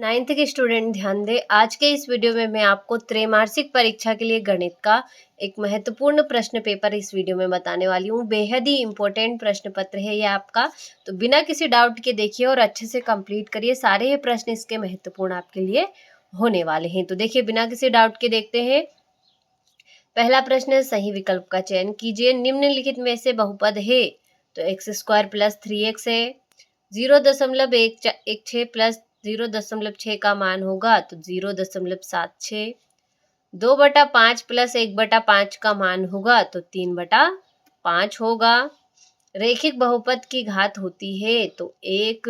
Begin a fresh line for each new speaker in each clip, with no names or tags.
Ninth के student ध्यान दें। आज के इस वीडियो में मैं आपको त्रैमासिक परीक्षा के लिए गणित का एक महत्वपूर्ण प्रश्न पेपर इस वीडियो में बताने वाली हूँ। बेहद ही इंपॉर्टेंट प्रश्न पत्र है ये आपका, तो बिना किसी डाउट के देखिए और अच्छे से कंप्लीट करिए। सारे ही प्रश्न इसके महत्वपूर्ण आपके लिए होने वाले हैं। तो देखिए बिना किसी डाउट के देखते हैं। पहला प्रश्न है, सही विकल्प का चयन कीजिए। निम्नलिखित में से बहुपद है तो x² प्लस 3x है। 0.116 प्लस 0.6 का मान होगा तो 0.76। 2/5 प्लस 1/5 का मान होगा तो 3/5 होगा। रैखिक बहुपद की घात होती है तो 1।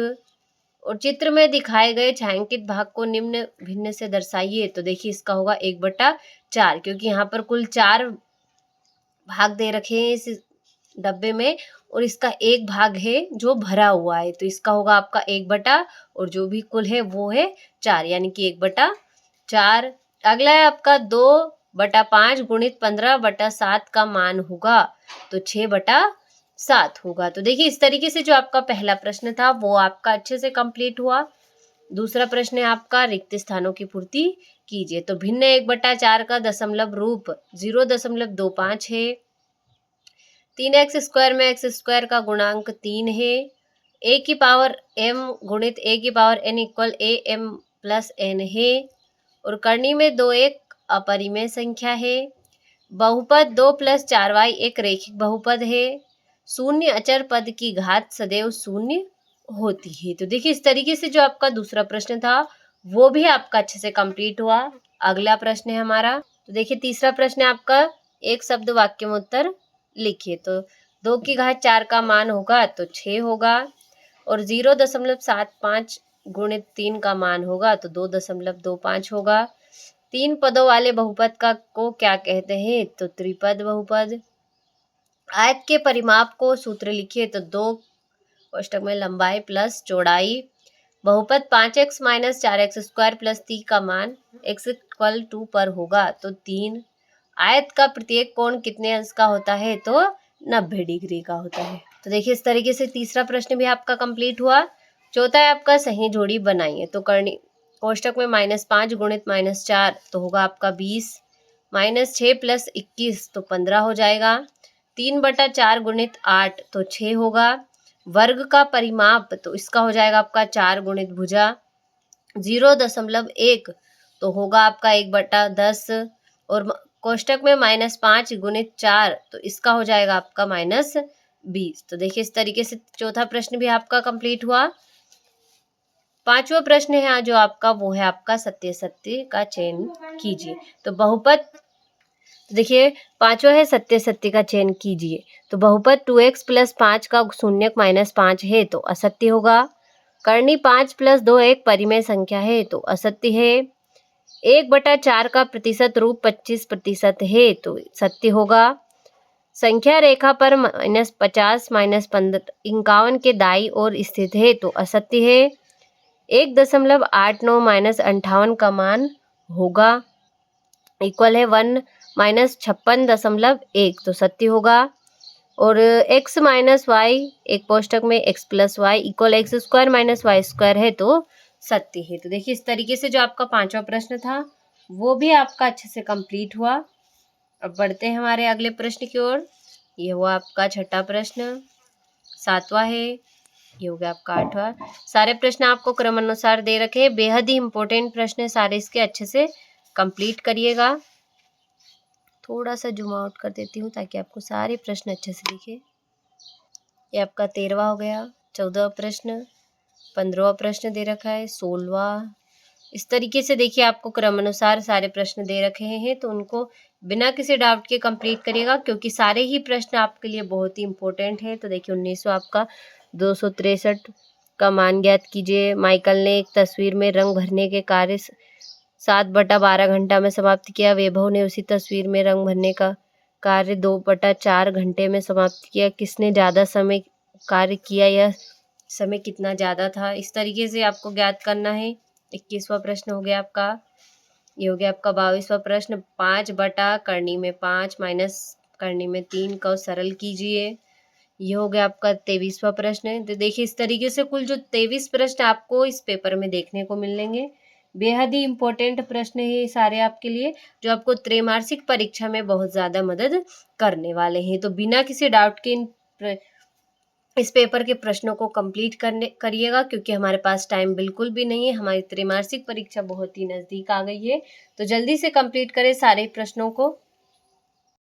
और चित्र में दिखाए गए छायांकित भाग को निम्न भिन्न से दर्शाइए। तो देखिए इसका होगा 1/4, क्योंकि यहाँ पर कुल 4 भाग दे रखे हैं इस डब्बे में और इसका एक भाग है जो भरा हुआ है, तो इसका होगा आपका 1 और जो भी कुल है वो है 4, यानी कि 1/4। अगला है आपका 2/5 गुणित 15/7 का मान होगा तो 6/7 होगा। तो देखिए इस तरीके से जो आपका पहला प्रश्न था वो आपका अच्छे से कंप्लीट हुआ। दूसरा प्रश्न है आपका, रिक्त स्थानों की पूर्ति कीजिए। तो भिन्न 1/4 का दशमलव रूप 0.25 है। 3x² में x² का गुणांक 3 है। a की पावर m गुणित a की power n equal am plus n है। और करनी में 2 एक अपरिमेय संख्या है। बहुपद 2 + 4y एक रैखिक बहुपद है। शून्य अचर पद की घात सदैव शून्य होती है। तो देखिए इस तरीके से जो आपका दूसरा प्रश्न था वो भी आपका अच्छे से कंप्लीट हुआ। अगला प्रश्न है हमारा, तो देखिए तीसरा प्रश्न है आपका, एक शब्द वाक्य में उत्तर लिखिए। तो 2 की घात 4 का मान होगा तो 6 होगा। और 0.75 गुणित 3 का मान होगा तो 2.25 होगा। 3 पदों वाले बहुपद को क्या कहते हैं? तो त्रिपद बहुपद। आयत के परिमाप को सूत्र लिखिए। तो 2 कोष्टक में लंबाई प्लस चौड़ाई। बहुपद 5x - 4x² प्लस 3 का मान x = 2 पर होगा तो 3। आयत का प्रत्येक कोण कितने अंश का होता है? तो 90 डिग्री का होता है। तो देखिए इस तरीके से तीसरा प्रश्न भी आपका कंप्लीट हुआ। चौथा है आपका, सही जोड़ी बनाइए। तो करनी कोष्टक में -5 गुणित -4 तो होगा आपका 20। -6 प्लस 21 तो 15 हो जाएगा। 3/4 गुणित 8 तो 6 होगा। वर्ग का परिमाप तो इसका हो जाएगा आपका 4 गुणित भुजा। 0.1 तो होगा आपका 1/10। और कोष्टक में -5 गुणित 4 तो इसका हो जाएगा आपका -20। तो देखिए इस तरीके से चौथा प्रश्न भी आपका कंप्लीट हुआ। पांचवा प्रश्न है जो आपका, वो है आपका, सत्य सत्य का चयन कीजिए। तो बहुपद, देखिए पांचवा है, सत्य सत्य का चयन कीजिए। तो बहुपद 2x + 5 का शून्यक -5 है तो असत्य होगा। करनी 5 + 2 एक परिमेय संख्या है तो असत्य है। 1/4 का प्रतिशत रूप 25% है तो सत्य होगा। संख्या रेखा पर -50 -51 के दाईं ओर स्थित है तो असत्य है। 1.89 - 58 का मान होगा इक्वल है 1 - 56.1 तो सत्य होगा। और x - y एक कोष्टक में x + y equal x² - y² है तो सत्य है। तो देखिए इस तरीके से जो आपका पांचवा प्रश्न था वो भी आपका अच्छे से कंप्लीट हुआ। अब बढ़ते हैं हमारे अगले प्रश्न की ओर। ये हुआ आपका छठा प्रश्न। सातवां है, ये हो गया आपका आठवां। सारे प्रश्न आपको क्रमानुसार दे रखे हैं। बेहद ही इंपॉर्टेंट प्रश्न है सारे, इसके अच्छे से कंप्लीट करिएगा। थोड़ा सा जूम आउट कर देती हूँ ताकि आपको सारे प्रश्न अच्छे से दिखे। ये आपका 13वां हो गया। 14वां प्रश्न, 15वां प्रश्न दे रखा है, 16वां। इस तरीके से देखिए आपको क्रमानुसार सारे प्रश्न दे रखे हैं, तो उनको बिना किसी डाउट के कंप्लीट करिएगा क्योंकि सारे ही प्रश्न आपके लिए बहुत ही इंपॉर्टेंट है। तो देखिए 19वां आपका, 263 का मान ज्ञात कीजिए। माइकल ने एक तस्वीर में रंग भरने के कार्य 7/12 घंटा में समाप्त किया। वैभव ने उसी तस्वीर में रंग भरने का कार्य 2/4 घंटे में समाप्त किया। किसने ज़्यादा समय कार्य किया? यह समय कितना ज़्यादा था? इस तरीके से आपको ज्ञात करना है। 21वां प्रश्न हो गया आपका। ये हो गया आपका 22वां प्रश्न। 5 करनी में 5 माइनस करनी में 3 को सरल कीजिए। ये हो गया आपका 23वां प्रश्न। तो देखिए इस तरीके से कुल जो 23 प्रश्न आपको इस पेपर में देखने को मिलेंगे। बेहद ही इम्पोर्टेंट प्रश्न है ये सारे आपके लिए, जो आपको त्रैमासिक परीक्षा में बहुत ज़्यादा मदद करने वाले हैं। तो बिना किसी डाउट के इस पेपर के प्रश्नों को कंप्लीट करिएगा, क्योंकि हमारे पास टाइम बिल्कुल भी नहीं है, हमारी त्रैमासिक परीक्षा बहुत ही नज़दीक आ गई है। तो जल्दी से कंप्लीट करें सारे प्रश्नों को।